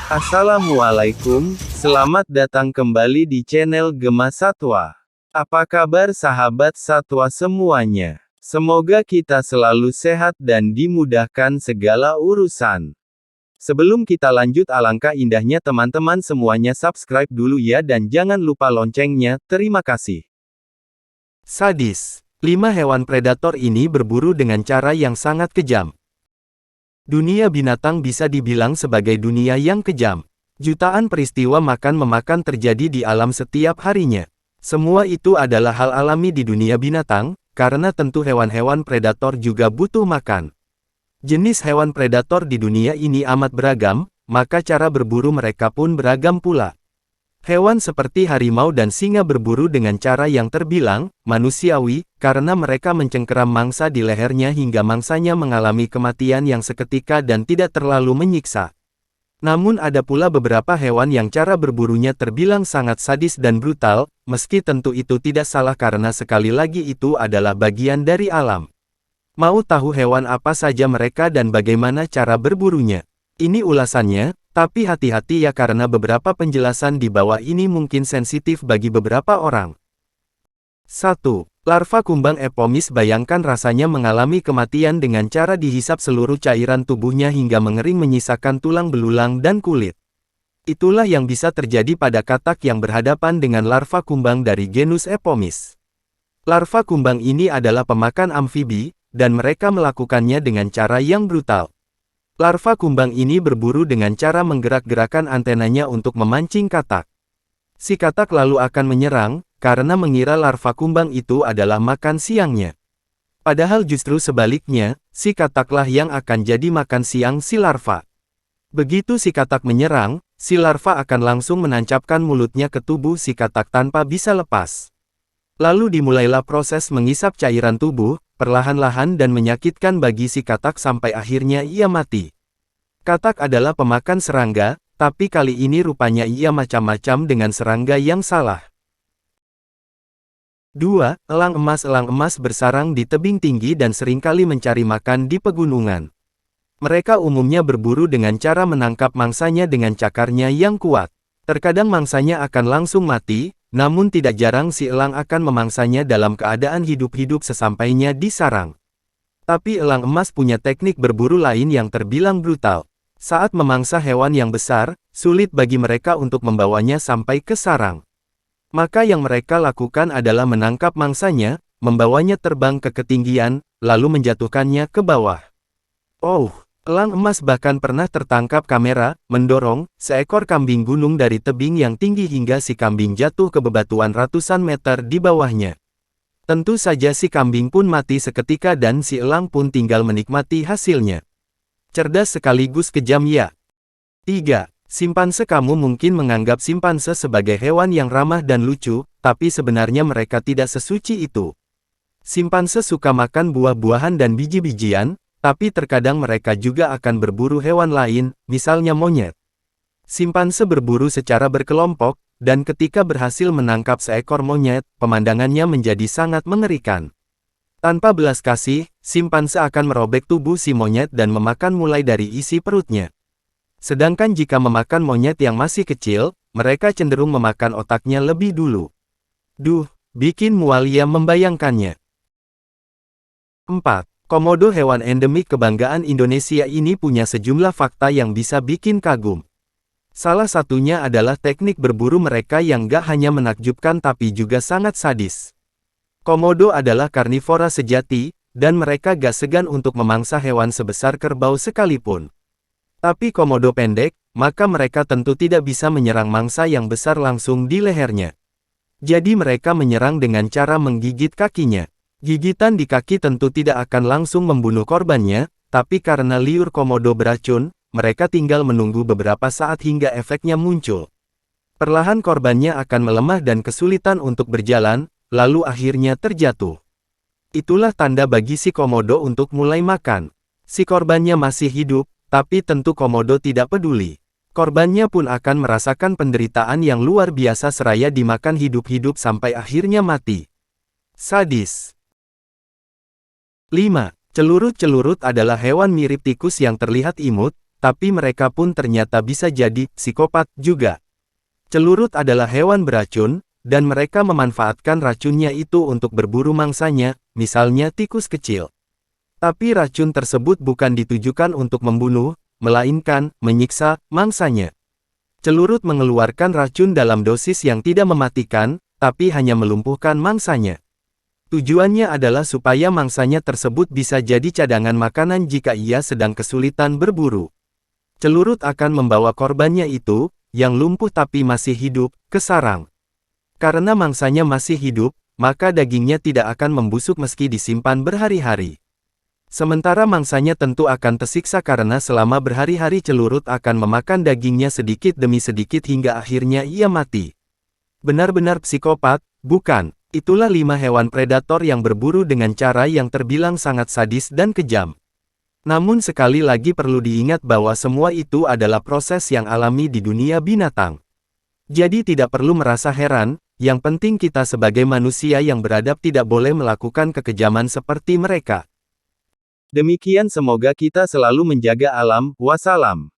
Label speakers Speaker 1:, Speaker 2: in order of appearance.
Speaker 1: Assalamualaikum, selamat datang kembali di channel Gema Satwa. Apa kabar sahabat satwa semuanya? Semoga kita selalu sehat dan dimudahkan segala urusan. Sebelum kita lanjut, alangkah indahnya teman-teman semuanya subscribe dulu ya dan jangan lupa loncengnya, terima kasih. Sadis. 5 hewan predator ini berburu dengan cara yang sangat kejam. Dunia binatang bisa dibilang sebagai dunia yang kejam. Jutaan peristiwa makan-memakan terjadi di alam setiap harinya. Semua itu adalah hal alami di dunia binatang, karena tentu hewan-hewan predator juga butuh makan. Jenis hewan predator di dunia ini amat beragam, maka cara berburu mereka pun beragam pula. Hewan seperti harimau dan singa berburu dengan cara yang terbilang manusiawi, karena mereka mencengkeram mangsa di lehernya hingga mangsanya mengalami kematian yang seketika dan tidak terlalu menyiksa. Namun ada pula beberapa hewan yang cara berburunya terbilang sangat sadis dan brutal, meski tentu itu tidak salah karena sekali lagi itu adalah bagian dari alam. Mau tahu hewan apa saja mereka dan bagaimana cara berburunya? Ini ulasannya. Tapi hati-hati ya karena beberapa penjelasan di bawah ini mungkin sensitif bagi beberapa orang. 1. Larva kumbang epomis. Bayangkan rasanya mengalami kematian dengan cara dihisap seluruh cairan tubuhnya hingga mengering menyisakan tulang belulang dan kulit. Itulah yang bisa terjadi pada katak yang berhadapan dengan larva kumbang dari genus epomis. Larva kumbang ini adalah pemakan amfibi, dan mereka melakukannya dengan cara yang brutal. Larva kumbang ini berburu dengan cara menggerak-gerakan antenanya untuk memancing katak. Si katak lalu akan menyerang, karena mengira larva kumbang itu adalah makan siangnya. Padahal justru sebaliknya, si kataklah yang akan jadi makan siang si larva. Begitu si katak menyerang, si larva akan langsung menancapkan mulutnya ke tubuh si katak tanpa bisa lepas. Lalu dimulailah proses mengisap cairan tubuh, perlahan-lahan dan menyakitkan bagi si katak sampai akhirnya ia mati. Katak adalah pemakan serangga, tapi kali ini rupanya ia macam-macam dengan serangga yang salah. 2. Elang emas. Elang emas bersarang di tebing tinggi dan seringkali mencari makan di pegunungan. Mereka umumnya berburu dengan cara menangkap mangsanya dengan cakarnya yang kuat. Terkadang mangsanya akan langsung mati, namun tidak jarang si elang akan memangsanya dalam keadaan hidup-hidup sesampainya di sarang. Tapi elang emas punya teknik berburu lain yang terbilang brutal. Saat memangsa hewan yang besar, sulit bagi mereka untuk membawanya sampai ke sarang. Maka yang mereka lakukan adalah menangkap mangsanya, membawanya terbang ke ketinggian, lalu menjatuhkannya ke bawah. Elang emas bahkan pernah tertangkap kamera, mendorong seekor kambing gunung dari tebing yang tinggi hingga si kambing jatuh ke bebatuan ratusan meter di bawahnya. Tentu saja si kambing pun mati seketika dan si elang pun tinggal menikmati hasilnya. Cerdas sekaligus kejam ya. 3. Simpanse. Kamu mungkin menganggap simpanse sebagai hewan yang ramah dan lucu, tapi sebenarnya mereka tidak sesuci itu. Simpanse suka makan buah-buahan dan biji-bijian, tapi terkadang mereka juga akan berburu hewan lain, misalnya monyet. Simpanse berburu secara berkelompok, dan ketika berhasil menangkap seekor monyet, pemandangannya menjadi sangat mengerikan. Tanpa belas kasih, simpanse akan merobek tubuh si monyet dan memakan mulai dari isi perutnya. Sedangkan jika memakan monyet yang masih kecil, mereka cenderung memakan otaknya lebih dulu. Bikin mual ya membayangkannya. 4. Komodo. Hewan endemik kebanggaan Indonesia ini punya sejumlah fakta yang bisa bikin kagum. Salah satunya adalah teknik berburu mereka yang gak hanya menakjubkan tapi juga sangat sadis. Komodo adalah karnivora sejati, dan mereka gak segan untuk memangsa hewan sebesar kerbau sekalipun. Tapi komodo pendek, maka mereka tentu tidak bisa menyerang mangsa yang besar langsung di lehernya. Jadi mereka menyerang dengan cara menggigit kakinya. Gigitan di kaki tentu tidak akan langsung membunuh korbannya, tapi karena liur komodo beracun, mereka tinggal menunggu beberapa saat hingga efeknya muncul. Perlahan korbannya akan melemah dan kesulitan untuk berjalan, lalu akhirnya terjatuh. Itulah tanda bagi si komodo untuk mulai makan. Si korbannya masih hidup, tapi tentu komodo tidak peduli. Korbannya pun akan merasakan penderitaan yang luar biasa seraya dimakan hidup-hidup sampai akhirnya mati. Sadis. 5. Celurit. Celurit adalah hewan mirip tikus yang terlihat imut,
Speaker 2: tapi mereka pun ternyata bisa jadi psikopat juga. Celurit adalah hewan beracun, dan mereka memanfaatkan racunnya itu untuk berburu mangsanya, misalnya tikus kecil. Tapi racun tersebut bukan ditujukan untuk membunuh, melainkan menyiksa mangsanya. Celurit mengeluarkan racun dalam dosis yang tidak mematikan, tapi hanya melumpuhkan mangsanya. Tujuannya adalah supaya mangsanya tersebut bisa jadi cadangan makanan jika ia sedang kesulitan berburu. Celurit akan membawa korbannya itu, yang lumpuh tapi masih hidup, ke sarang. Karena mangsanya masih hidup, maka dagingnya tidak akan membusuk meski disimpan berhari-hari. Sementara mangsanya tentu akan tersiksa karena selama berhari-hari celurit akan memakan dagingnya sedikit demi sedikit hingga akhirnya ia mati. Benar-benar psikopat, bukan? Itulah 5 hewan predator yang berburu dengan cara yang terbilang sangat sadis dan kejam. Namun sekali lagi perlu diingat bahwa semua itu adalah proses yang alami di dunia binatang. Jadi tidak perlu merasa heran, yang penting kita sebagai manusia yang beradab tidak boleh melakukan kekejaman seperti mereka.
Speaker 1: Demikian semoga kita selalu menjaga alam. Wassalam.